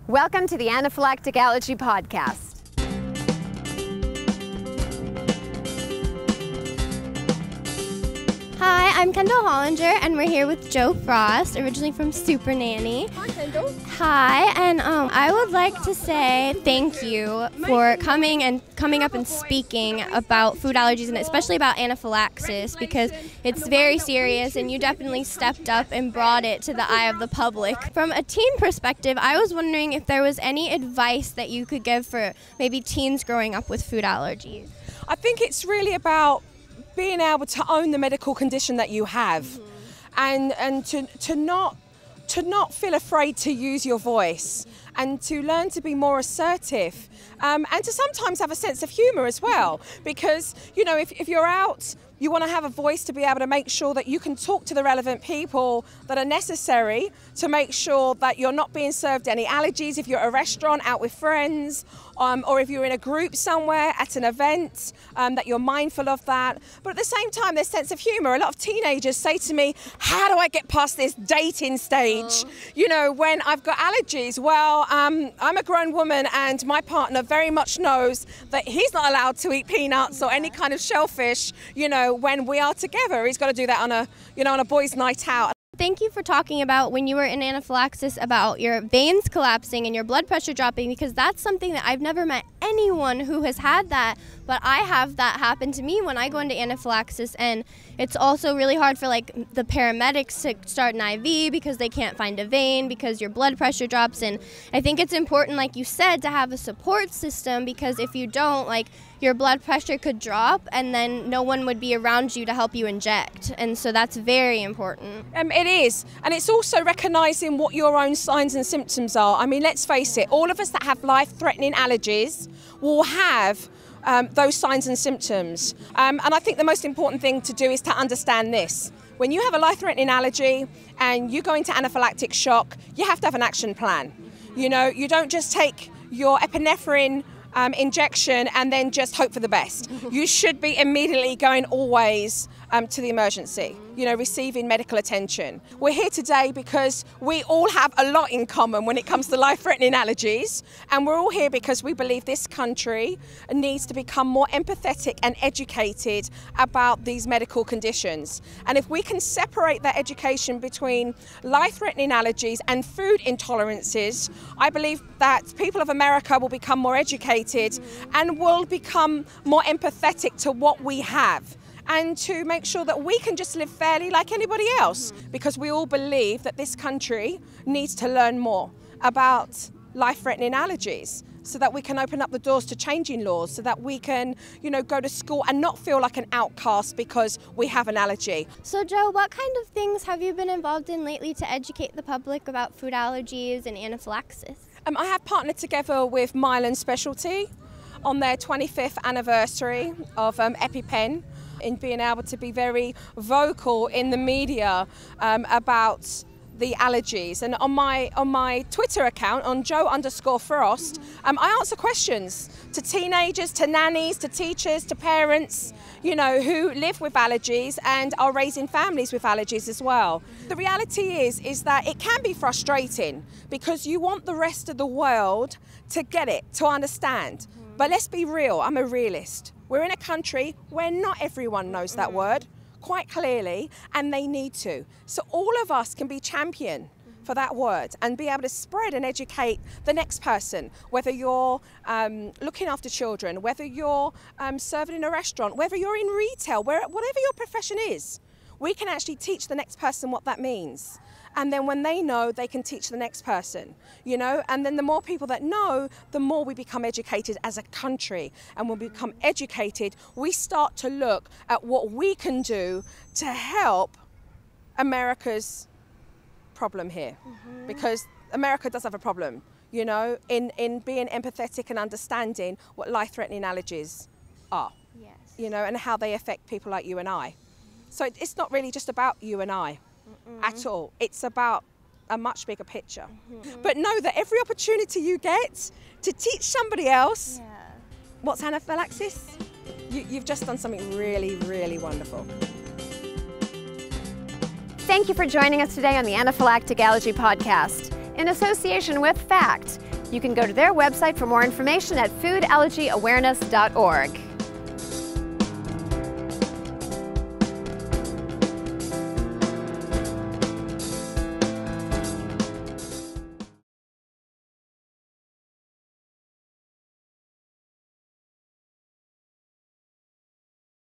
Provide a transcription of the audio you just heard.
Welcome to the Anaphylactic Allergy Podcast. Hi, I'm Kendall Hollinger, and we're here with Jo Frost, originally from Super Nanny. Hi, Kendall. Hi, and I would like to say thank you for coming up and speaking about food allergies, and especially about anaphylaxis, because it's very serious, and you definitely stepped up and brought it to the eye of the public. From a teen perspective, I was wondering if there was any advice that you could give for maybe teens growing up with food allergies. I think it's really about being able to own the medical condition that you have, and to not feel afraid to use your voice, and to learn to be more assertive, and to sometimes have a sense of humor as well, because if you're out, you want to have a voice to be able to make sure that you can talk to the relevant people that are necessary to make sure that you're not being served any allergies if you're at a restaurant, out with friends, or if you're in a group somewhere at an event, that you're mindful of that. But at the same time, there's sense of humor. A lot of teenagers say to me, how do I get past this dating stage, when I've got allergies? Well, I'm a grown woman, and my partner very much knows that he's not allowed to eat peanuts or any kind of shellfish, when we are together. He's got to do that on a boys' night out. Thank you for talking about when you were in anaphylaxis about your veins collapsing and your blood pressure dropping, because that's something that I've never met anyone who has had that, but I have that happen to me when I go into anaphylaxis. And it's also really hard for the paramedics to start an IV because they can't find a vein because your blood pressure drops. And I think it's important, like you said, to have a support system, because if you don't, your blood pressure could drop and then no one would be around you to help you inject. And so that's very important. It is. And it's also recognising what your own signs and symptoms are. I mean, let's face it, all of us that have life-threatening allergies will have those signs and symptoms. And I think the most important thing to do is to understand this. When you have a life-threatening allergy and you go into anaphylactic shock, you have to have an action plan. You don't just take your epinephrine injection and then just hope for the best. You should be immediately going always to the emergency, receiving medical attention. We're here today because we all have a lot in common when it comes to life-threatening allergies, and we're all here because we believe this country needs to become more empathetic and educated about these medical conditions. And if we can separate that education between life-threatening allergies and food intolerances, I believe that people of America will become more educated and will become more empathetic to what we have, and to make sure that we can just live fairly like anybody else, because we all believe that this country needs to learn more about life-threatening allergies, so that we can open up the doors to changing laws, so that we can, go to school and not feel like an outcast because we have an allergy. So Jo, what kind of things have you been involved in lately to educate the public about food allergies and anaphylaxis? I have partnered together with Mylan Specialty on their 25th anniversary of Epi-pen, in being able to be very vocal in the media about the allergies. And on my Twitter account, on Jo_Frost, I answer questions to teenagers, to nannies, to teachers, to parents, who live with allergies and are raising families with allergies as well. The reality is that it can be frustrating, because you want the rest of the world to get it, to understand. But let's be real, I'm a realist. We're in a country where not everyone knows that word quite clearly, and they need to. So all of us can be champion for that word and be able to spread and educate the next person, whether you're looking after children, whether you're serving in a restaurant, whether you're in retail, whatever your profession is. We can actually teach the next person what that means. And then when they know, they can teach the next person, and then the more people that know, the more we become educated as a country. And when we become educated, we start to look at what we can do to help America's problem here. Because America does have a problem, in being empathetic and understanding what life-threatening allergies are, and how they affect people like you and I. So it's not really just about you and I. At all. It's about a much bigger picture. But know that every opportunity you get to teach somebody else what's anaphylaxis, you've just done something really, really wonderful. Thank you for joining us today on the Anaphylactic Allergy Podcast in association with FAACT. You can go to their website for more information at foodallergyawareness.org.